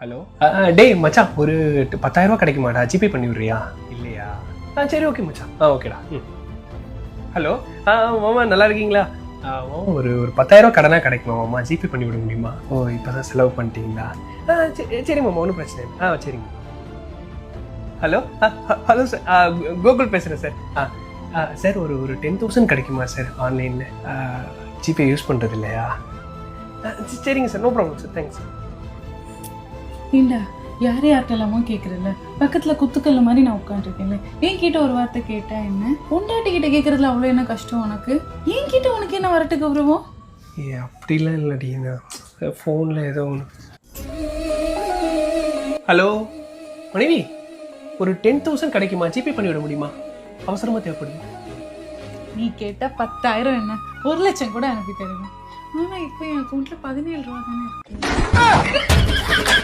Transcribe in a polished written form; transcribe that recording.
Hello டேய் மச்சான், ஒரு 10,000 ரூபா கிடைக்குமாடா? ஜிபே பண்ணி விட்றியா? இல்லையா? சரி ஓகே மச்சான். ஓகேடா. ஹலோ மாமா, நல்லா இருக்கீங்களா? மாமா, ஒரு 10,000 ரூபா கடனாக கிடைக்குமா மாமா? ஜிபே பண்ணி விட முடியுமா? ஓ, இப்போ தான் செலவு பண்ணிட்டீங்களா? சரி மாமா, ஒன்றும் பிரச்சனை இல்லை. சரிங்க. ஹலோ ஹலோ சார், கோகுல் பேசுகிறேன் சார். சார், ஒரு 10,000 கிடைக்குமா சார் ஆன்லைனில்? ஜிபே யூஸ் பண்ணுறது இல்லையா? சரிங்க sir, no problem sir, thanks sir. ஏண்டா யார்கிட்டலாமோ கேட்குறல, பக்கத்தில் குத்துக்கல்ல மாதிரி நான் உட்காந்துருக்கேன்ல, என்கிட்ட ஒரு வார்த்தை கேட்டா என்ன? பொண்டாட்டி கிட்ட கேட்கறதுல அவ்வளோ என்ன கஷ்டம் உனக்கு? என்கிட்ட உனக்கு என்ன வரட்டுக்கு வருவோம்? அப்படிலாம் இல்லடி, நான் ஃபோனில் ஏதோ ஒன்று. ஹலோ மனைவி, ஒரு 10,000 கிடைக்குமா? ஜிபே பண்ணிவிட முடியுமா? அவசரமாக தேவைப்படுது. நீ கேட்ட 10,000 என்ன 1,00,000 கூட அனுப்பி தருவேன். ஆனால் இப்போ என் அக்கௌண்ட்டில் 17 ரூபா தானே இருக்கு.